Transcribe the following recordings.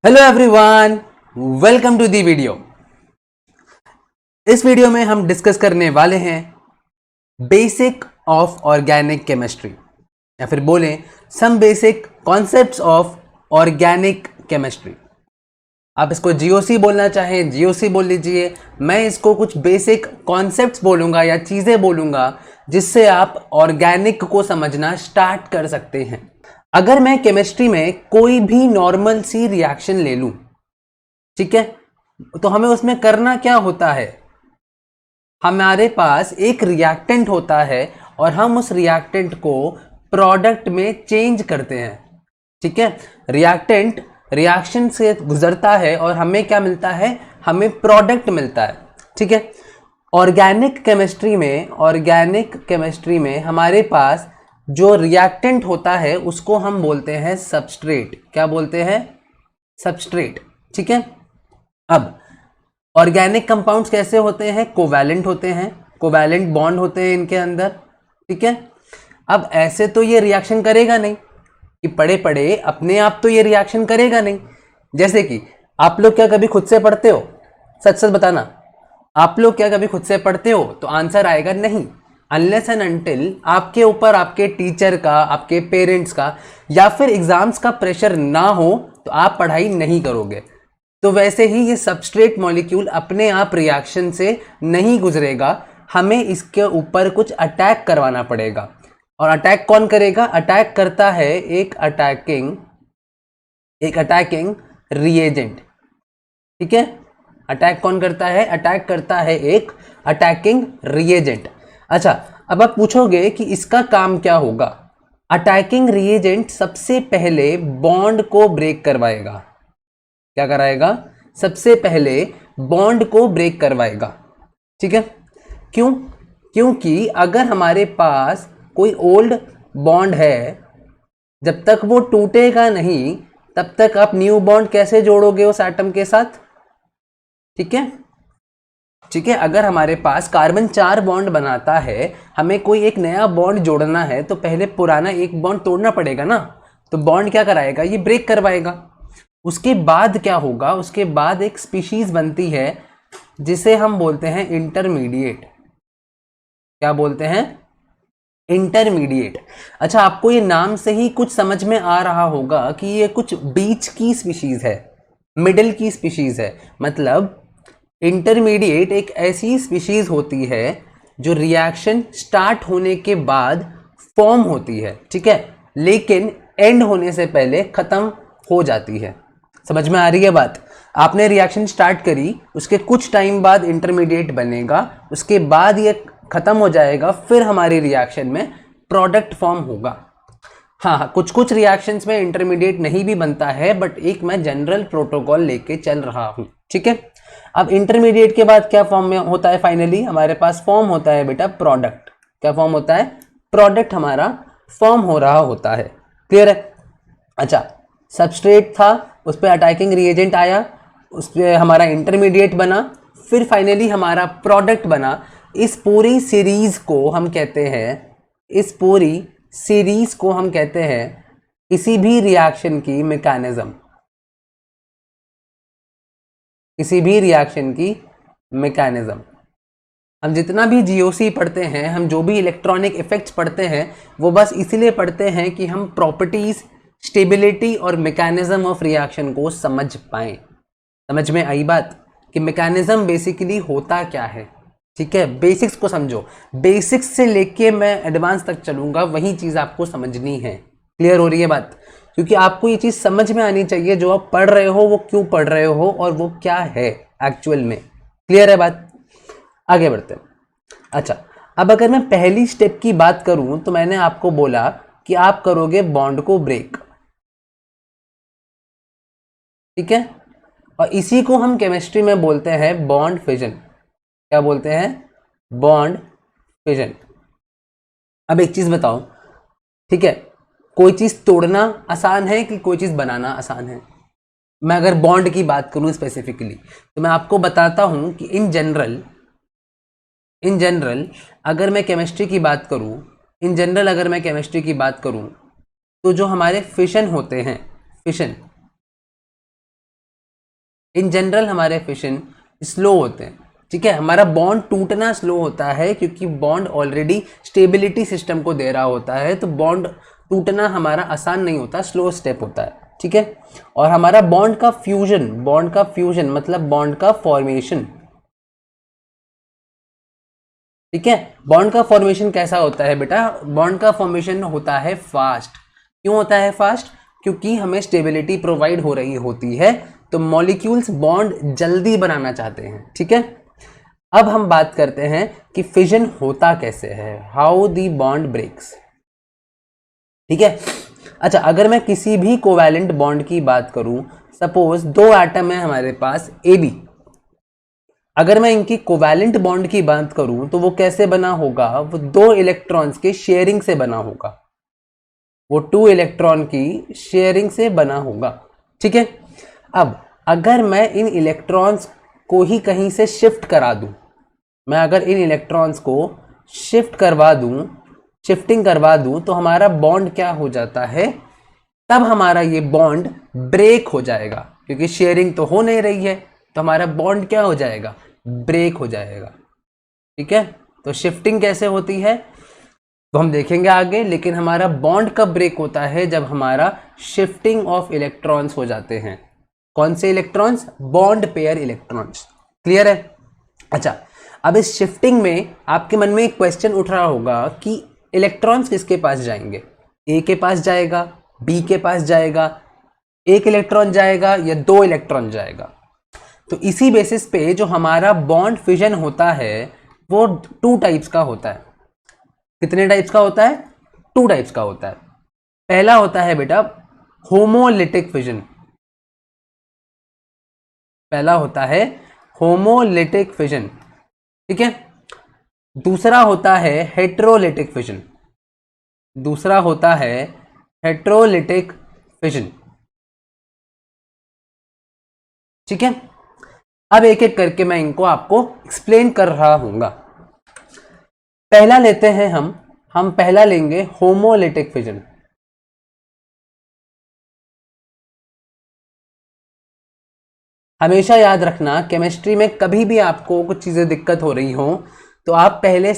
Hello everyone, welcome to the video. इस video में हम डिस्कस करने वाले हैं बेसिक ऑफ ऑर्गेनिक केमिस्ट्री, या फिर बोलें some basic concepts of organic chemistry. आप इसको जीओसी बोलना चाहें जीओसी बोल लीजिए। मैं इसको कुछ बेसिक कॉन्सेप्ट्स बोलूंगा या चीजें बोलूंगा जिससे आप ऑर्गेनिक को समझना स्टार्ट कर सकते हैं। अगर मैं केमिस्ट्री में कोई भी नॉर्मल सी रिएक्शन ले लूं, ठीक है, तो हमें उसमें करना क्या होता है? हमारे पास एक रिएक्टेंट होता है और हम उस रिएक्टेंट को प्रोडक्ट में चेंज करते हैं। ठीक है, रिएक्टेंट रिएक्शन से गुजरता है और हमें क्या मिलता है? हमें प्रोडक्ट मिलता है। ठीक है, ऑर्गेनिक केमिस्ट्री में हमारे पास जो रिएक्टेंट होता है उसको हम बोलते हैं सबस्ट्रेट। क्या बोलते हैं? सबस्ट्रेट। ठीक है, अब ऑर्गेनिक कंपाउंड्स कैसे होते हैं? कोवैलेंट होते हैं, कोवैलेंट बॉन्ड होते हैं इनके अंदर। ठीक है, अब ऐसे तो ये रिएक्शन करेगा नहीं कि पढ़े पढ़े अपने आप तो ये रिएक्शन करेगा नहीं। जैसे कि आप लोग क्या कभी खुद से पढ़ते हो? सच सच बताना, आप लोग क्या कभी खुद से पढ़ते हो? तो आंसर आएगा नहीं। अनलेस एंड अनटिल आपके ऊपर आपके टीचर का, आपके पेरेंट्स का या फिर एग्जाम्स का प्रेशर ना हो तो आप पढ़ाई नहीं करोगे। तो वैसे ही ये सबस्ट्रेट मॉलिक्यूल अपने आप रिएक्शन से नहीं गुजरेगा, हमें इसके ऊपर कुछ अटैक करवाना पड़ेगा। और अटैक कौन करेगा? अटैक करता है एक अटैकिंग रिएजेंट। ठीक है, अटैक कौन करता है? अटैक करता है एक अटैकिंग रिएजेंट। अच्छा, अब आप पूछोगे कि इसका काम क्या होगा? अटैकिंग रिएजेंट सबसे पहले बॉन्ड को ब्रेक करवाएगा। क्या कराएगा? सबसे पहले बॉन्ड को ब्रेक करवाएगा। ठीक है, क्यों? क्योंकि अगर हमारे पास कोई ओल्ड बॉन्ड है, जब तक वो टूटेगा नहीं तब तक आप न्यू बॉन्ड कैसे जोड़ोगे उस एटम के साथ? ठीक है, ठीक है, अगर हमारे पास कार्बन 4 बॉन्ड बनाता है, हमें कोई एक नया बॉन्ड जोड़ना है तो पहले पुराना एक बॉन्ड तोड़ना पड़ेगा ना। तो बॉन्ड क्या कराएगा? ये ब्रेक करवाएगा। उसके बाद क्या होगा? उसके बाद एक स्पीशीज बनती है जिसे हम बोलते हैं इंटरमीडिएट। क्या बोलते हैं? इंटरमीडिएट। अच्छा, आपको ये नाम से ही कुछ समझ में आ रहा होगा कि ये कुछ बीच की स्पीशीज है, मिडिल की स्पीशीज है। मतलब इंटरमीडिएट एक ऐसी स्पीशीज होती है जो रिएक्शन स्टार्ट होने के बाद फॉर्म होती है, ठीक है, लेकिन एंड होने से पहले खत्म हो जाती है। समझ में आ रही है बात? आपने रिएक्शन स्टार्ट करी, उसके कुछ टाइम बाद इंटरमीडिएट बनेगा, उसके बाद ये खत्म हो जाएगा, फिर हमारी रिएक्शन में प्रोडक्ट फॉर्म होगा। हाँ, कुछ कुछ रिएक्शंस में इंटरमीडिएट नहीं भी बनता है, बट एक मैं जनरल प्रोटोकॉल लेके चल रहा हूँ। ठीक है, अब इंटरमीडिएट के बाद क्या फॉर्म में होता है? फाइनली हमारे पास फॉर्म होता है बेटा प्रोडक्ट। क्या फॉर्म होता है? प्रोडक्ट हमारा फॉर्म हो रहा होता है। क्लियर है? अच्छा, सबस्ट्रेट था, उस पर अटैकिंग रिएजेंट आया, उस पर हमारा इंटरमीडिएट बना, फिर फाइनली हमारा प्रोडक्ट बना। इस पूरी सीरीज को हम कहते हैं किसी भी रिएक्शन की मैकेनिज्म। हम जितना भी जीओसी पढ़ते हैं, हम जो भी इलेक्ट्रॉनिक इफेक्ट्स पढ़ते हैं, वो बस इसीलिए पढ़ते हैं कि हम प्रॉपर्टीज, स्टेबिलिटी और मैकेनिज्म ऑफ रिएक्शन को समझ पाएं। समझ में आई बात कि मैकेनिज्म बेसिकली होता क्या है? ठीक है, बेसिक्स को समझो। बेसिक्स से लेके मैं एडवांस तक चलूंगा, वही चीज आपको समझनी है। क्लियर हो रही है बात? क्योंकि आपको ये चीज समझ में आनी चाहिए, जो आप पढ़ रहे हो वो क्यों पढ़ रहे हो और वो क्या है एक्चुअल में। क्लियर है बात? आगे बढ़ते हैं। अच्छा, अब अगर मैं पहली स्टेप की बात करूं तो मैंने आपको बोला कि आप करोगे बॉन्ड को ब्रेक। ठीक है, और इसी को हम केमिस्ट्री में बोलते हैं बॉन्ड फिजन। क्या बोलते हैं? Bond fission. अब एक चीज बताओ, ठीक है, कोई चीज तोड़ना आसान है कि कोई चीज बनाना आसान है? मैं अगर बॉन्ड की बात करूं स्पेसिफिकली, तो मैं आपको बताता हूं कि इन जनरल अगर मैं केमिस्ट्री की बात करूं, तो जो हमारे फिशन होते हैं, फिशन इन जनरल हमारे फिशन स्लो होते हैं, ठीक है। हमारा बॉन्ड टूटना स्लो होता है क्योंकि बॉन्ड ऑलरेडी स्टेबिलिटी सिस्टम को दे रहा होता है, तो बॉन्ड टूटना हमारा आसान नहीं होता, स्लो स्टेप होता है, ठीक है। और हमारा बॉन्ड का फ्यूजन मतलब बॉन्ड का फॉर्मेशन, ठीक है। बॉन्ड का फॉर्मेशन कैसा होता है बेटा? बॉन्ड का फॉर्मेशन होता है फास्ट। क्यों होता है फास्ट? क्योंकि हमें स्टेबिलिटी प्रोवाइड हो रही होती है, तो मॉलिक्यूल्स बॉन्ड जल्दी बनाना चाहते हैं, ठीक है। अब हम बात करते हैं कि फिजन होता कैसे है, हाउ दी बॉन्ड ब्रेक्स, ठीक है। अच्छा, अगर मैं किसी भी कोवैलेंट बॉन्ड की बात करूं, सपोज दो एटम है हमारे पास ए बी, अगर मैं इनकी कोवैलेंट बॉन्ड की बात करूं तो वो कैसे बना होगा? वो दो इलेक्ट्रॉन्स के शेयरिंग से बना होगा, वो 2 इलेक्ट्रॉन की शेयरिंग से बना होगा, ठीक है। अब अगर मैं इन इलेक्ट्रॉन्स को ही कहीं से शिफ्ट करा दूं, मैं अगर इन इलेक्ट्रॉन्स को शिफ्टिंग करवा दूं तो हमारा बॉन्ड क्या हो जाता है? तब हमारा ये बॉन्ड ब्रेक हो जाएगा, क्योंकि शेयरिंग तो हो नहीं रही है, तो हमारा बॉन्ड क्या हो जाएगा? ब्रेक हो जाएगा, ठीक है। तो शिफ्टिंग कैसे होती है तो हम देखेंगे आगे, लेकिन हमारा बॉन्ड कब ब्रेक होता है? जब हमारा शिफ्टिंग ऑफ इलेक्ट्रॉन्स हो जाते हैं। कौन से electrons? Bond pair electrons. Clear है? अच्छा, अब इस शिफ्टिंग में आपके मन में एक क्वेश्चन उठ रहा होगा कि इलेक्ट्रॉन्स किसके पास जाएंगे? ए के पास जाएगा, बी के पास जाएगा, एक इलेक्ट्रॉन जाएगा या 2 इलेक्ट्रॉन जाएगा? तो इसी बेसिस पे जो हमारा बॉन्ड फिजन होता है वो 2 टाइप्स का होता है। कितने टाइप्स का होता है? 2 टाइप्स का होता है। पहला होता है बेटा होमोलिटिक फिजन, पहला होता है होमोलिटिक फिजन, ठीक है। दूसरा होता है हेट्रोलिटिक फिजन, दूसरा होता है हेट्रोलिटिक फिजन, ठीक है। अब एक एक करके मैं इनको आपको एक्सप्लेन कर रहा हूंगा। पहला लेते हैं हम पहला लेंगे होमोलिटिक फिजन। हमेशा याद रखना, केमिस्ट्री में कभी भी आपको कुछ चीजें दिक्कत हो रही हो तो आप पहले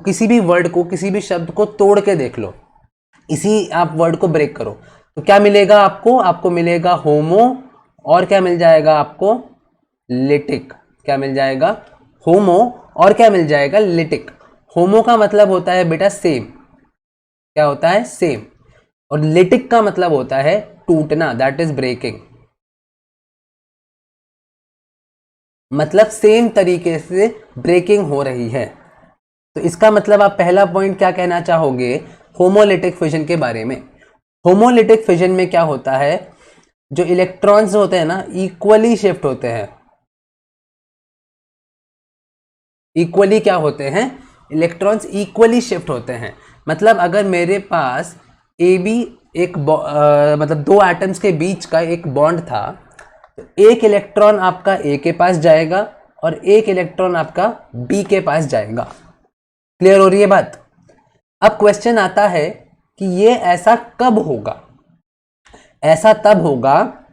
किसी भी वर्ड को, किसी भी शब्द को तोड़ के देख लो, इसी आप वर्ड को ब्रेक करो तो क्या मिलेगा आपको? आपको मिलेगा होमो, और क्या मिल जाएगा आपको? लिटिक। क्या मिल जाएगा? होमो, और क्या मिल जाएगा? लिटिक। होमो का मतलब होता है बेटा सेम, क्या होता है? सेम। और लिटिक का मतलब होता है टूटना, दैट इज ब्रेकिंग, मतलब सेम तरीके से ब्रेकिंग हो रही है। तो इसका मतलब आप पहला पॉइंट क्या कहना चाहोगे होमोलिटिक फिजन के बारे में? होमोलिटिक फिजन में क्या होता है? जो इलेक्ट्रॉन्स होते हैं ना, इक्वली शिफ्ट होते हैं। इक्वली क्या होते हैं? इलेक्ट्रॉन्स इक्वली शिफ्ट होते हैं। मतलब अगर मेरे पास ए बी एक मतलब 2 एटम्स के बीच का एक बॉन्ड था, तो एक इलेक्ट्रॉन आपका ए के पास जाएगा और एक इलेक्ट्रॉन आपका बी के पास जाएगा। क्लियर हो रही है बात? अब क्वेश्चन आता है कि ये ऐसा कब होगा? ऐसा तब होगा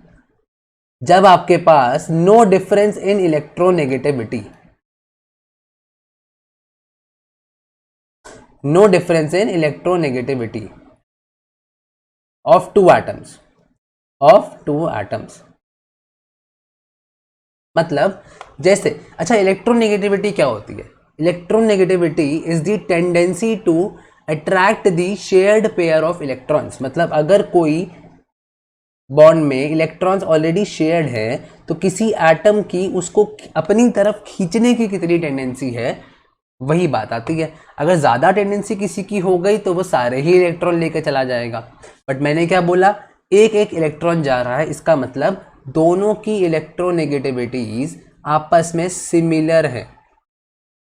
जब आपके पास no difference in electronegativity, no difference in electronegativity of 2 atoms. मतलब जैसे, अच्छा इलेक्ट्रोनेगेटिविटी क्या होती है? Electronegativity is the tendency to attract the shared pair of electrons. मतलब अगर कोई बॉन्ड में इलेक्ट्रॉन्स ऑलरेडी शेयर्ड है तो किसी एटम की उसको अपनी तरफ खींचने की कितनी टेंडेंसी है, वही बात आती है। अगर ज़्यादा टेंडेंसी किसी की हो गई तो वो सारे ही इलेक्ट्रॉन लेकर चला जाएगा। बट मैंने क्या बोला? एक एक इलेक्ट्रॉन जा रहा है, इसका मतलब दोनों की इलेक्ट्रोनेगेटिविटीज आपस में सिमिलर है।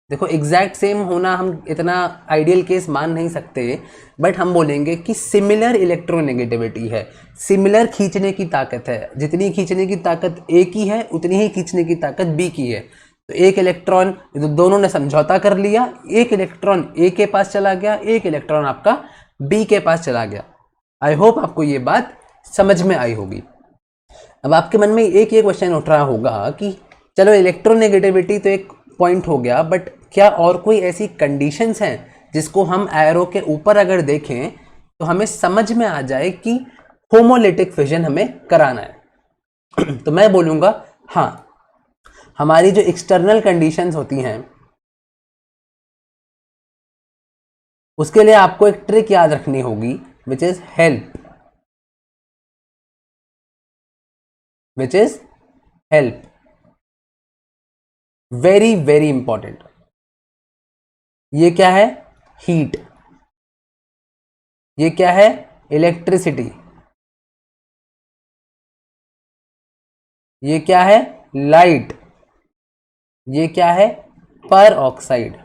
देखो एग्जैक्ट सेम होना हम इतना आइडियल केस मान नहीं सकते, बट हम बोलेंगे कि सिमिलर इलेक्ट्रोनेगेटिविटी है, सिमिलर खींचने की ताकत है। जितनी खींचने की ताकत ए की है उतनी ही खींचने की ताकत बी की है। तो एक इलेक्ट्रॉन, तो दोनों ने समझौता कर लिया, एक इलेक्ट्रॉन ए के पास चला गया, एक इलेक्ट्रॉन आपका बी के पास चला गया। आई होप आपको ये बात समझ में आई होगी। अब आपके मन में एक ये क्वेश्चन उठ रहा होगा कि चलो इलेक्ट्रोनेगेटिविटी तो एक पॉइंट हो गया, बट क्या और कोई ऐसी कंडीशंस हैं जिसको हम एरो के ऊपर अगर देखें तो हमें समझ में आ जाए कि होमोलिटिक फिजन हमें कराना है? तो मैं बोलूँगा हाँ, हमारी जो एक्सटर्नल कंडीशंस होती हैं उसके लिए आपको एक ट्रिक याद रखनी होगी, which is help, which is help, very very important. ये क्या है? हीट। ये क्या है? इलेक्ट्रिसिटी। ये क्या है? लाइट। ये क्या है? पर ऑक्साइड।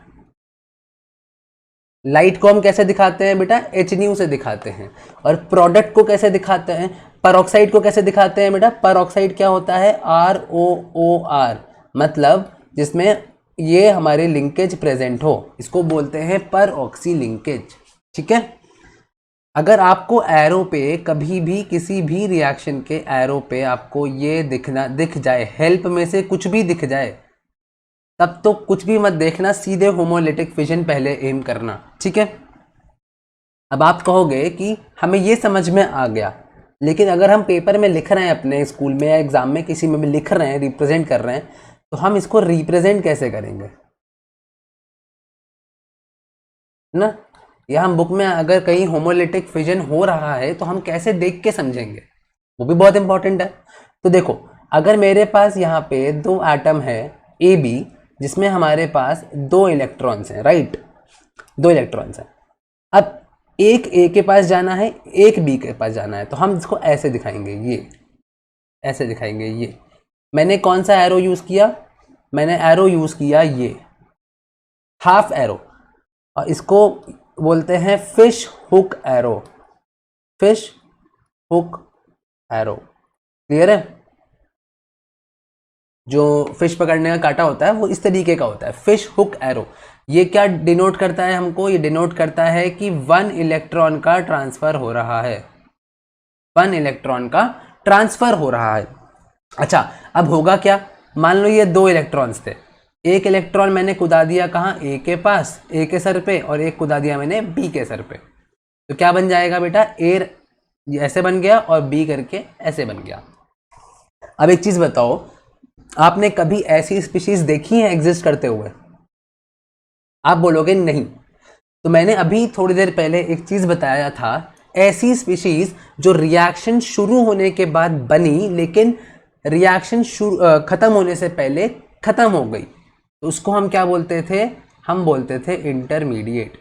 लाइट को हम कैसे दिखाते हैं बेटा? एच न्यू से दिखाते हैं। और प्रोडक्ट को कैसे दिखाते हैं? पर ऑक्साइड को कैसे दिखाते हैं बेटा? पर ऑक्साइड क्या होता है? आर ओ ओ आर, मतलब जिसमें ये हमारे लिंकेज प्रेजेंट हो, इसको बोलते हैं पर ऑक्सी लिंकेज। ठीक है। अगर आपको एरो पे कभी भी किसी भी रिएक्शन के एरो पे आपको ये दिख जाए, हेल्प में से कुछ भी दिख जाए, तब तो कुछ भी मत देखना, सीधे होमोलिटिक फिजन पहले एम करना। ठीक है। अब आप कहोगे कि हमें ये समझ में आ गया, लेकिन अगर हम पेपर में लिख रहे हैं, अपने स्कूल में या एग्जाम में किसी में भी लिख रहे हैं, रिप्रेजेंट कर रहे हैं, तो हम इसको रिप्रेजेंट कैसे करेंगे ना? या हम बुक में अगर कहीं होमोलिटिक फिजन हो रहा है तो हम कैसे देख के समझेंगे, वो भी बहुत इंपॉर्टेंट है। तो देखो, अगर मेरे पास यहाँ पे दो एटम है ए बी, जिसमें हमारे पास दो इलेक्ट्रॉन्स हैं, राइट? दो इलेक्ट्रॉन्स हैं। अब एक ए के पास जाना है, एक बी के पास जाना है, तो हम इसको ऐसे दिखाएंगे, ये ऐसे दिखाएंगे। ये मैंने कौन सा एरो यूज किया? मैंने एरो यूज किया ये हाफ एरो, और इसको बोलते हैं fish hook arrow. Fish hook arrow, clear है? जो फिश पकड़ने का कांटा होता है वो इस तरीके का होता है, फिश हुक एरो। ये क्या डिनोट करता है हमको? ये डिनोट करता है कि 1 इलेक्ट्रॉन का ट्रांसफर हो रहा है, 1 इलेक्ट्रॉन का ट्रांसफर हो रहा है। अच्छा, अब होगा क्या? मान लो ये दो इलेक्ट्रॉन्स थे, एक इलेक्ट्रॉन मैंने कुदा दिया कहाँ? ए के पास, ए के सर पे, और एक कुदा दिया मैंने बी के सर पे। तो क्या बन जाएगा बेटा? ए ऐसे बन गया और बी करके ऐसे बन गया। अब एक चीज बताओ, आपने कभी ऐसी स्पीशीज देखी है एग्जिस्ट करते हुए? आप बोलोगे नहीं। तो मैंने अभी थोड़ी देर पहले एक चीज बताया था, ऐसी स्पीशीज जो रिएक्शन शुरू होने के बाद बनी, लेकिन रिएक्शन खत्म होने से पहले खत्म हो गई, तो उसको हम क्या बोलते थे? हम बोलते थे इंटरमीडिएट।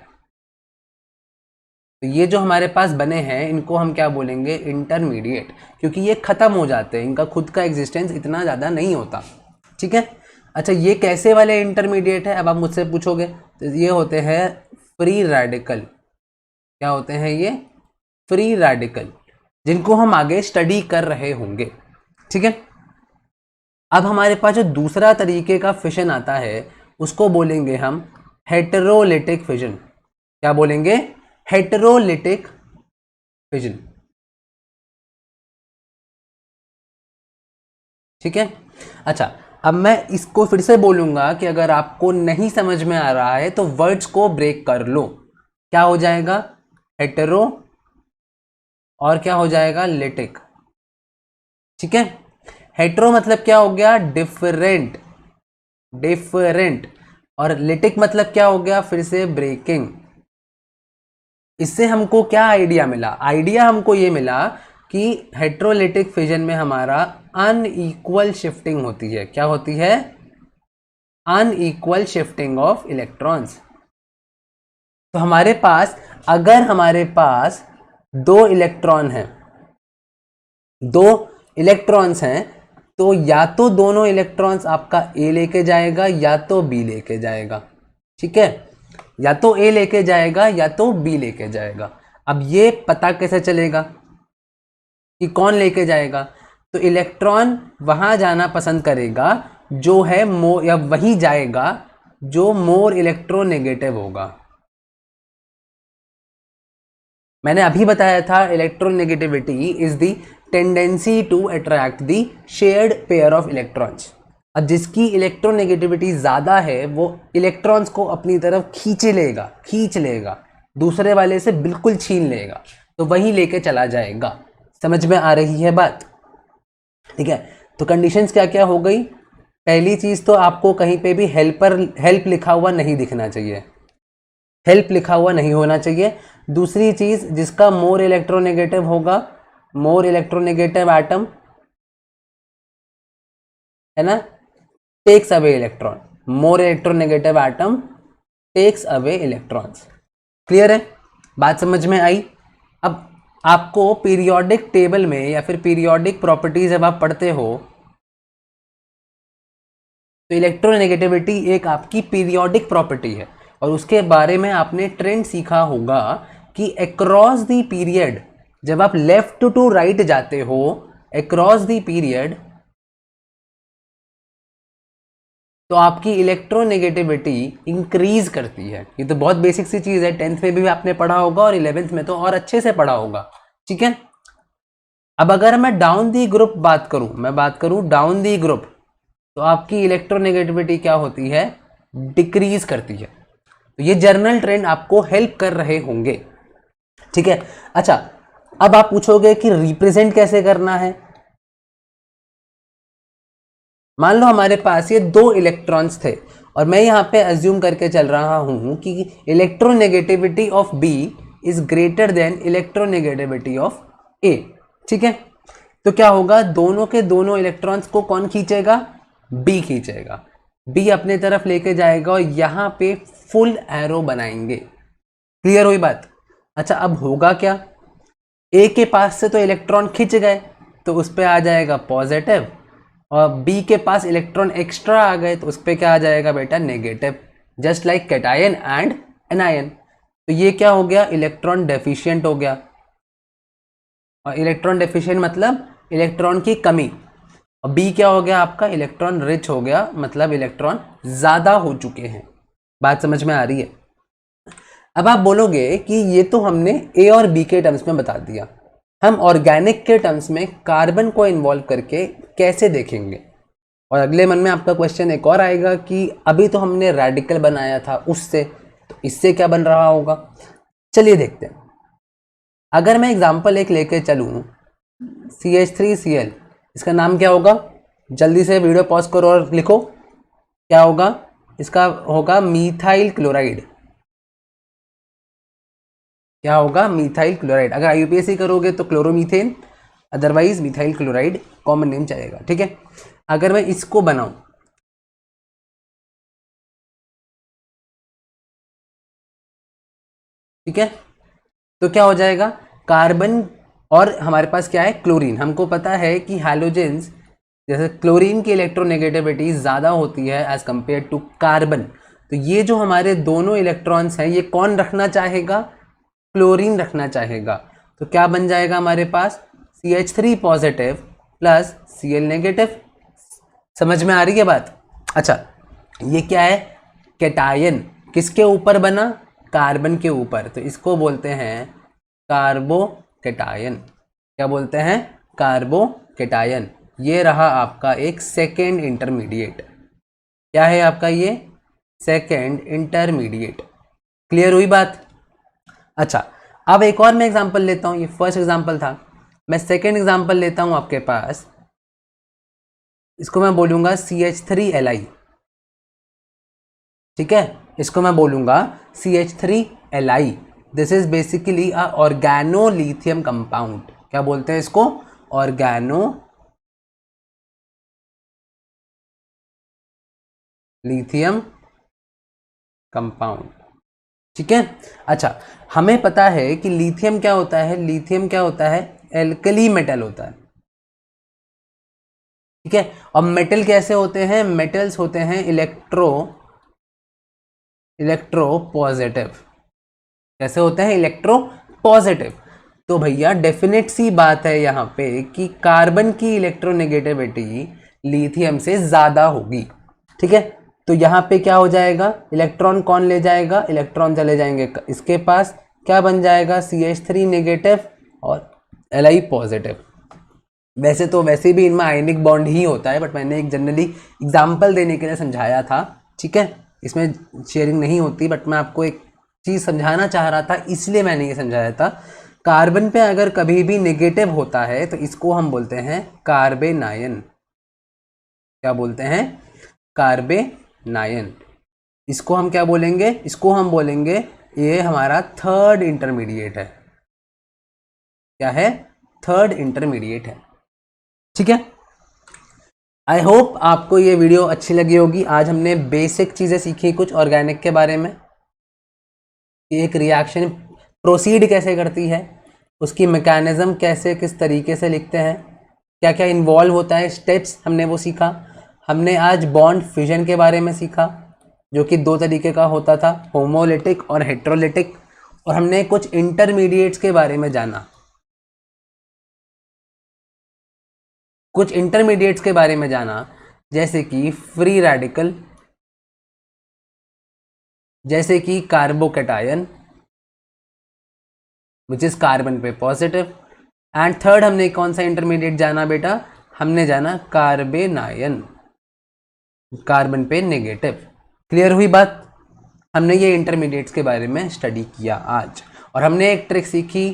तो ये जो हमारे पास बने हैं, इनको हम क्या बोलेंगे? इंटरमीडिएट, क्योंकि ये खत्म हो जाते हैं, इनका खुद का एग्जिस्टेंस इतना ज़्यादा नहीं होता। ठीक है। अच्छा, ये कैसे वाले इंटरमीडिएट है? अब आप मुझसे पूछोगे, तो ये होते हैं फ्री रेडिकल। क्या होते हैं ये? फ्री रेडिकल, जिनको हम आगे स्टडी कर रहे होंगे। ठीक है। अब हमारे पास जो दूसरा तरीके का फिशन आता है, उसको बोलेंगे हम हेटेरोलिटिक फिजन। क्या बोलेंगे? Heterolytic fission. ठीक है। अच्छा, अब मैं इसको फिर से बोलूंगा कि अगर आपको नहीं समझ में आ रहा है तो वर्ड्स को ब्रेक कर लो। क्या हो जाएगा? हेटेरो, और क्या हो जाएगा? लिटिक। ठीक है। हेटेरो मतलब क्या हो गया? Different, different. और लिटिक मतलब क्या हो गया? फिर से ब्रेकिंग। इससे हमको क्या आइडिया मिला? आइडिया हमको ये मिला कि हेटेरोलिटिक फिजन में हमारा अनइक्वल शिफ्टिंग होती है। क्या होती है? Unequal shifting of electrons. तो हमारे पास, अगर हमारे पास दो इलेक्ट्रॉन हैं, दो इलेक्ट्रॉन्स हैं, तो या तो दोनों इलेक्ट्रॉन्स आपका ए लेके जाएगा या तो बी लेके जाएगा। ठीक है। या तो ए लेके जाएगा या तो बी लेके जाएगा। अब ये पता कैसे चलेगा कि कौन लेके जाएगा? तो इलेक्ट्रॉन वहां जाना पसंद करेगा जो है या वही जाएगा जो मोर इलेक्ट्रोनेगेटिव होगा। मैंने अभी बताया था electronegativity is the tendency to attract the shared pair of electrons. अब जिसकी इलेक्ट्रोनेगेटिविटी ज़्यादा है वो इलेक्ट्रॉन्स को अपनी तरफ खींच लेगा, दूसरे वाले से बिल्कुल छीन लेगा, तो वही लेके चला जाएगा। समझ में आ रही है बात? ठीक है, तो कंडीशंस क्या क्या हो गई? पहली चीज़ तो आपको कहीं पे भी हेल्प लिखा हुआ नहीं दिखना चाहिए, हेल्प लिखा हुआ नहीं होना चाहिए। दूसरी चीज़, जिसका मोर इलेक्ट्रोनेगेटिव होगा, मोर इलेक्ट्रोनेगेटिव एटम है ना, takes away electron, more electronegative atom takes away electrons. Clear है? बात समझ में आई? अब आपको पीरियोडिक टेबल में या फिर पीरियोडिक प्रॉपर्टी जब आप पढ़ते हो तो इलेक्ट्रोनेगेटिविटी एक आपकी पीरियोडिक प्रॉपर्टी है, और उसके बारे में आपने ट्रेंड सीखा होगा कि अक्रॉस द पीरियड, जब आप लेफ्ट टू राइट जाते हो अक्रॉस द पीरियड, तो आपकी इलेक्ट्रोनेगेटिविटी इंक्रीज करती है। ये तो बहुत बेसिक सी चीज़ है, 10th में भी आपने पढ़ा होगा और 11th में तो और अच्छे से पढ़ा होगा। ठीक है, अब अगर मैं डाउन दी ग्रुप बात करूं डाउन दी ग्रुप, तो आपकी इलेक्ट्रोनेगेटिविटी क्या होती है? डिक्रीज करती है। तो ये जर्नल ट्रेंड आपको हेल्प कर रहे होंगे। ठीक है, अच्छा, अब आप पूछोगे कि रिप्रेजेंट कैसे करना है। मान लो हमारे पास ये 2 इलेक्ट्रॉन्स थे और मैं यहाँ पे अज्यूम करके चल रहा हूँ कि electronegativity of B is greater than electronegativity of A. ठीक है, तो क्या होगा? दोनों के दोनों इलेक्ट्रॉन्स को कौन खींचेगा? बी खींचेगा, बी अपने तरफ लेके जाएगा और यहाँ पे फुल एरो बनाएंगे। क्लियर हुई बात? अच्छा, अब होगा क्या? ए के पास से तो इलेक्ट्रॉन खिंच गए तो उस पर आ जाएगा पॉजिटिव, और बी के पास इलेक्ट्रॉन एक्स्ट्रा आ गए तो उस पर क्या आ जाएगा बेटा? Negative. Just like cation and anion. तो ये क्या हो गया? इलेक्ट्रॉन डेफिशिएंट हो गया। और इलेक्ट्रॉन डेफिशिएंट मतलब इलेक्ट्रॉन की कमी। और बी क्या हो गया आपका? इलेक्ट्रॉन रिच हो गया, मतलब इलेक्ट्रॉन ज़्यादा हो चुके हैं। बात समझ में आ रही है? अब आप बोलोगे कि ये तो हमने ए और बी के टर्म्स में बता दिया, हम ऑर्गेनिक के टर्म्स में कार्बन को इन्वॉल्व करके कैसे देखेंगे? और अगले मन में आपका क्वेश्चन एक और आएगा कि अभी तो हमने रेडिकल बनाया था उससे, तो इससे क्या बन रहा होगा? चलिए देखते हैं। अगर मैं एग्जांपल एक लेके चलूँ, CH3Cl, इसका नाम क्या होगा? जल्दी से वीडियो पॉज करो और लिखो, क्या होगा? इसका होगा मीथाइल क्लोराइड। क्या होगा? Methyl chloride. अगर IUPAC करोगे तो chloromethane, otherwise methyl chloride common name चलेगा। ठीक है, अगर मैं इसको बनाऊं, ठीक है, तो क्या हो जाएगा? कार्बन और हमारे पास क्या है? क्लोरीन। हमको पता है कि हैलोजेंस, जैसे क्लोरीन की इलेक्ट्रोनेगेटिविटी ज़्यादा होती है एज कंपेयर टू कार्बन। तो ये जो हमारे दोनों इलेक्ट्रॉन्स हैं, ये कौन रखना चाहेगा? क्लोरीन रखना चाहेगा। तो क्या बन जाएगा हमारे पास? CH3 positive plus Cl negative. समझ में आ रही है बात? अच्छा, ये क्या है? कैटायन। किसके ऊपर बना? कार्बन के ऊपर, तो इसको बोलते हैं कार्बोकैटायन। क्या बोलते हैं? कार्बोकैटायन। ये रहा आपका एक सेकेंड इंटरमीडिएट। क्या है आपका ये? Second intermediate. क्लियर हुई बात? अच्छा, अब एक और मैं एग्जांपल लेता हूँ। ये फर्स्ट एग्जांपल था, मैं सेकेंड एग्जांपल लेता हूँ आपके पास। इसको मैं बोलूँगा CH3Li। ठीक है, इसको मैं बोलूँगा CH3Li। This is basically a organolithium compound. क्या बोलते हैं इसको? Organolithium compound. ठीक है, अच्छा, हमें पता है कि लिथियम क्या होता है? लिथियम क्या होता है? एल्कली मेटल होता है। ठीक है, और मेटल कैसे होते हैं? मेटल्स होते हैं इलेक्ट्रो पॉजिटिव। कैसे होते हैं? Electro positive. तो भैया डेफिनेट सी बात है यहाँ पे कि कार्बन की इलेक्ट्रोनेगेटिविटी लिथियम से ज़्यादा होगी। ठीक है, तो यहाँ पे क्या हो जाएगा? इलेक्ट्रॉन कौन ले जाएगा? इलेक्ट्रॉन चले जाएंगे इसके पास। क्या बन जाएगा? CH3 नेगेटिव और Li पॉजिटिव। वैसे तो वैसे भी इनमें आयनिक बॉन्ड ही होता है, बट मैंने एक जनरली एग्जाम्पल देने के लिए समझाया था, ठीक है। इसमें शेयरिंग नहीं होती, बट मैं आपको एक चीज़ समझाना चाह रहा था, इसलिए मैंने ये समझाया था। कार्बन पे अगर कभी भी नेगेटिव होता है तो इसको हम बोलते हैं कार्बेनायन। क्या बोलते हैं? कार्बेनायन। इसको हम क्या बोलेंगे? इसको हम बोलेंगे ये हमारा थर्ड इंटरमीडिएट है। क्या है? थर्ड इंटरमीडिएट है, ठीक है। आई होप आपको ये वीडियो अच्छी लगी होगी। आज हमने बेसिक चीज़ें सीखी कुछ ऑर्गेनिक के बारे में, कि एक रिएक्शन प्रोसीड कैसे करती है, उसकी मैकेनिज्म कैसे, किस तरीके से लिखते हैं, क्या क्या इन्वॉल्व होता है, स्टेप्स हमने वो सीखा। हमने आज बॉन्ड फ्यूजन के बारे में सीखा, जो कि 2 तरीके का होता था, होमोलिटिक और हेट्रोलिटिक। और हमने कुछ इंटरमीडिएट्स के बारे में जाना, कुछ इंटरमीडिएट्स के बारे में जाना, जैसे कि फ्री रेडिकल, जैसे कि कार्बोकैटायन विच इज कार्बन पे पॉजिटिव। एंड थर्ड हमने कौन सा इंटरमीडिएट जाना बेटा? हमने जाना कार्बेनायन, कार्बन पे नेगेटिव। क्लियर हुई बात? हमने ये इंटरमीडिएट्स के बारे में स्टडी किया आज, और हमने एक ट्रिक सीखी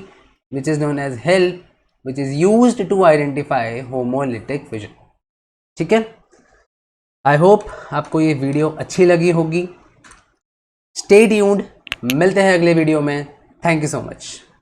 which is known as help, which is used to identify homolytic fusion, ठीक है। आई होप आपको ये वीडियो अच्छी लगी होगी। स्टे ट्यून्ड, मिलते हैं अगले वीडियो में। Thank you so much.